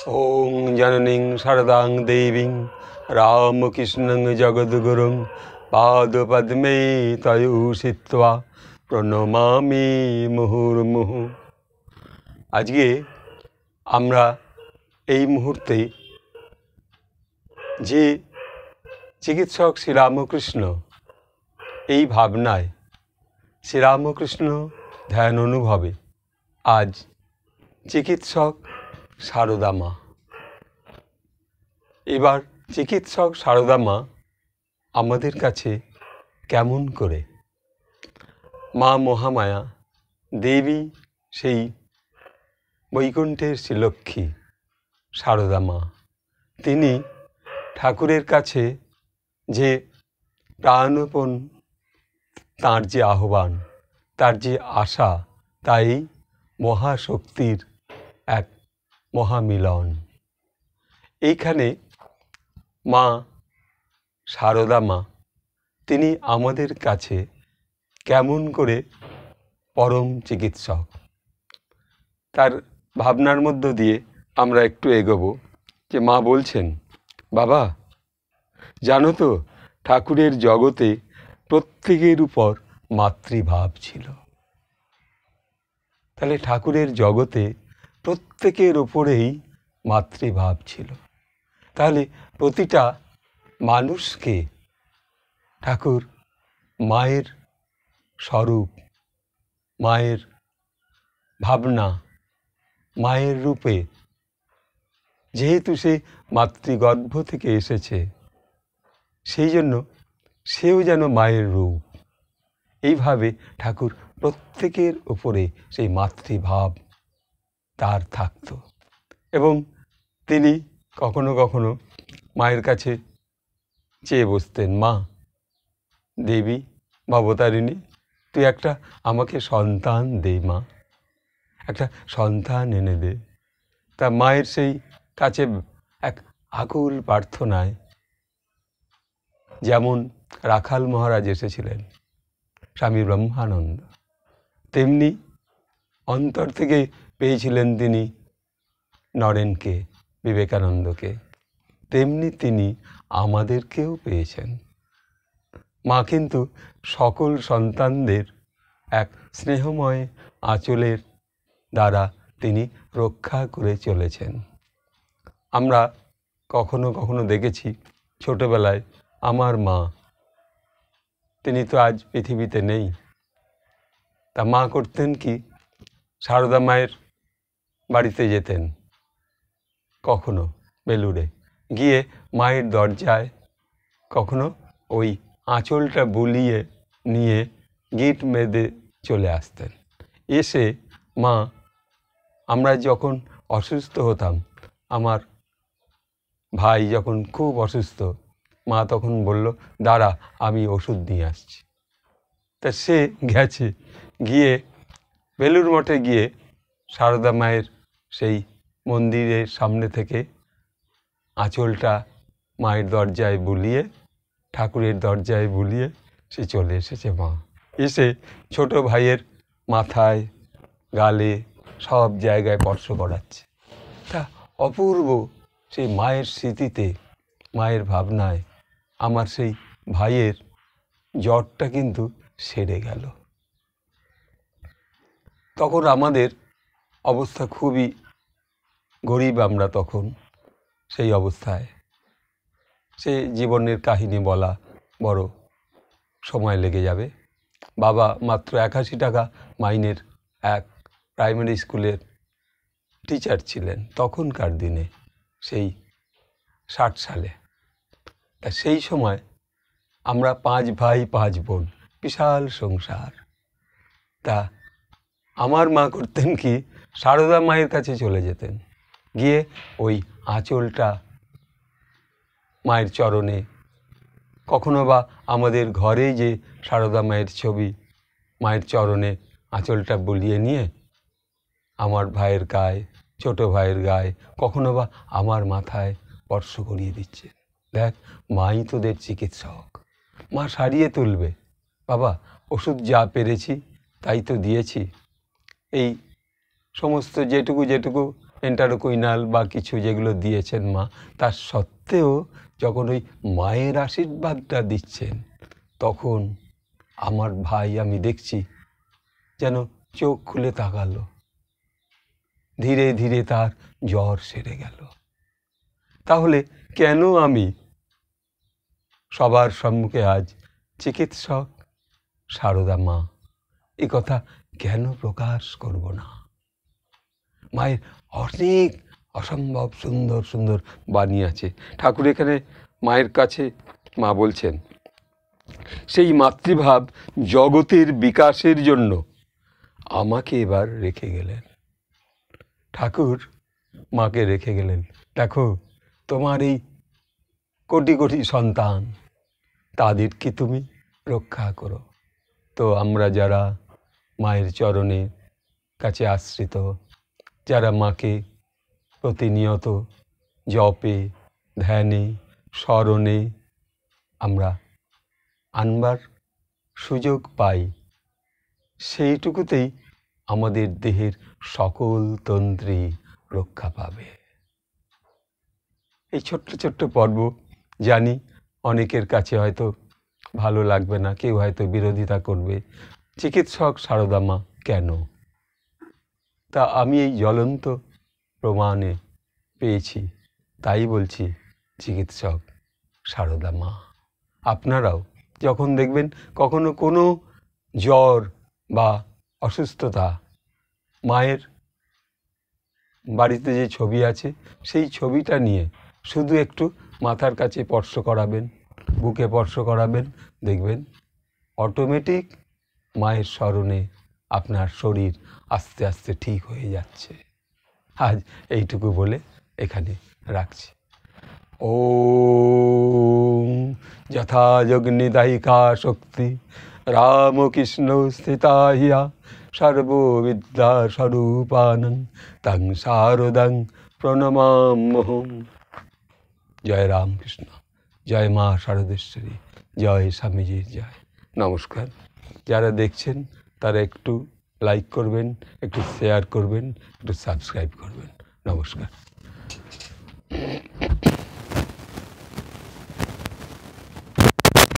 ॐ जननीं शारदां देवीं रामकृष्णं जगद्गुरुं पादपद्मे तयोषित्वा প্রণমামি মুহুর্মুহু। আজকে আমরা এই মুহূর্তে যে চিকিৎসক শ্রীরামকৃষ্ণ, এই ভাবনায় শ্রীরামকৃষ্ণ ধ্যান অনুভবে আজ চিকিৎসক সারদা মা। এবার চিকিৎসক সারদা মা আমাদের কাছে কেমন করে? মা মহামায়া দেবী, সেই বৈকুণ্ঠের শ্রীলক্ষ্মী সারদা মা, তিনি ঠাকুরের কাছে যে প্রাণপণ তাঁর যে আহ্বান, তার যে আশা, তাই মহাশক্তির এক মহামিলন। এইখানে মা সারদা মা তিনি আমাদের কাছে কেমন করে পরম চিকিৎসক, তার ভাবনার মধ্য দিয়ে আমরা একটু এগোবো। যে মা বলছেন, বাবা জানো তো, ঠাকুরের জগতে প্রত্যেকের উপর মাতৃভাব ছিল। তাহলে ঠাকুরের জগতে প্রত্যেকের ওপরেই মাতৃভাব ছিল। তাহলে প্রতিটা মানুষকে ঠাকুর মায়ের স্বরূপ, মায়ের ভাবনা, মায়ের রূপে, যেহেতু সে মাতৃগর্ভ থেকে এসেছে, সেই জন্য সেও যেন মায়ের রূপ। এইভাবে ঠাকুর প্রত্যেকের উপরে সেই মাতৃভাব তার থাকত। এবং তিনি কখনো কখনো মায়ের কাছে চেয়ে বসতেন, মা দেবী ভবতারিণী, তুই একটা আমাকে সন্তান দে মা, একটা সন্তান এনে দে। তা মায়ের সেই কাছে এক আকুল প্রার্থনায়, যেমন রাখাল মহারাজ এসেছিলেন স্বামী ব্রহ্মানন্দ, তেমনি অন্তর থেকে পেয়েছিলেন তিনি নরেনকে, বিবেকানন্দকে, তেমনি তিনি আমাদেরকেও পেয়েছেন। মা কিন্তু সকল সন্তানদের এক স্নেহময় আঁচলের দ্বারা তিনি রক্ষা করে চলেছেন। আমরা কখনো কখনো দেখেছি ছোটবেলায়, আমার মা, তিনি তো আজ পৃথিবীতে নেই, তা মা করতেন কি, সারদা মায়ের বাড়িতে যেতেন, কখনো বেলুড়ে গিয়ে মায়ের দরজায় কখনো ওই আঁচলটা বুলিয়ে নিয়ে গিট মেঁধে চলে আসতেন। এসে মা, আমরা যখন অসুস্থ হতাম, আমার ভাই যখন খুব অসুস্থ, মা তখন বলল, দাঁড়া আমি ওষুধ নিয়ে আসছি। তা সে গেছে, গিয়ে বেলুড় মঠে গিয়ে সারদা মায়ের সেই মন্দিরের সামনে থেকে আঁচলটা মায়ের দরজায় বুলিয়ে, ঠাকুরের দরজায় বুলিয়ে সে চলে এসেছে। মা এসে ছোট ভাইয়ের মাথায়, গালে, সব জায়গায় স্পর্শ করাচ্ছে। তা অপূর্ব সেই মায়ের স্মৃতিতে, মায়ের ভাবনায় আমার সেই ভাইয়ের জ্বরটা কিন্তু সেরে গেল। তখন আমাদের অবস্থা খুবই গরিব, আমরা তখন সেই অবস্থায়, সে জীবনের কাহিনী বলা বড় সময় লেগে যাবে। বাবা মাত্র 81 টাকা মাইনের এক প্রাইমারি স্কুলের টিচার ছিলেন তখনকার দিনে, সেই 60 সালে। তা সেই সময় আমরা 5 ভাই 5 বোন, বিশাল সংসার। তা আমার মা করতেন কি, সারদা মায়ের কাছে চলে যেতেন, গিয়ে ওই আঁচলটা মায়ের চরণে, কখনো বা আমাদের ঘরে যে সারদা মায়ের ছবি, মায়ের চরণে আঁচলটা বুলিয়ে নিয়ে আমার ভাইয়ের গায়ে, ছোট ভাইয়ের গায়ে, কখনো বা আমার মাথায় স্পর্শ করিয়ে দিচ্ছে। দেখ, মাই তোদের চিকিৎসক, মা সারিয়ে তুলবে। বাবা ওষুধ যা পেরেছি তাই তো দিয়েছি, এই সমস্ত যেটুকু এন্টারকুইনাল বা কিছু যেগুলো দিয়েছেন মা, তার সত্ত্বেও যখন ওই মায়ের আশীর্বাদটা দিচ্ছেন, তখন আমার ভাই আমি দেখছি যেন চোখ খুলে তাকালো, ধীরে ধীরে তার জ্বর সেরে গেল। তাহলে কেন আমি সবার সম্মুখে আজ চিকিৎসক সারদা মা এ কথা কেন প্রকাশ করব না? মায়ের অনেক অসম্ভব সুন্দর সুন্দর বাণী আছে। ঠাকুর এখানে মায়ের কাছে মা বলছেন, সেই মাতৃভাব জগতের বিকাশের জন্য আমাকে এবার রেখে গেলেন। ঠাকুর মাকে রেখে গেলেন, দেখো তোমার এই কোটি কোটি সন্তান, তাদেরকে তুমি রক্ষা করো। তো আমরা যারা মায়ের চরণে কাছে আশ্রিত, যারা মাকে প্রতিনিয়ত জপে ধ্যানে স্মরণে আমরা আনবার সুযোগ পাই, সেইটুকুতেই আমাদের দেহের সকল তন্ত্রী রক্ষা পাবে। এই ছোট্ট ছোট্ট পর্ব জানি অনেকের কাছে হয়তো ভালো লাগবে না, কেউ হয়তো বিরোধিতা করবে, চিকিৎসক সারদা মা কেন? তা আমি এই জ্বলন্ত প্রমাণে পেয়েছি, তাই বলছি চিকিৎসক সারদা মা। আপনারাও যখন দেখবেন কখনো কোনো জ্বর বা অসুস্থতা, মায়ের বাড়িতে যে ছবি আছে সেই ছবিটা নিয়ে শুধু একটু মাথার কাছে স্পর্শ করাবেন, বুকে স্পর্শ করাবেন, দেখবেন অটোমেটিক মায়ের স্মরণে আপনার শরীর আস্তে আস্তে ঠিক হয়ে যাচ্ছে। আজ এইটুকু বলে এখানে রাখছি। ওম যথাযজ্ঞনিদায়িকা শক্তি রামকৃষ্ণ স্থিতা হিয়া সর্ববিদ্যা স্বরূপানং তং শারদং প্রণমাম্যহম। জয় রামকৃষ্ণ, জয় মা শারদেশ্বরী, জয় স্বামীজির জয়। নমস্কার। যারা দেখছেন তারা একটু লাইক করবেন, একটু শেয়ার করবেন, একটু সাবস্ক্রাইব করবেন। নমস্কার।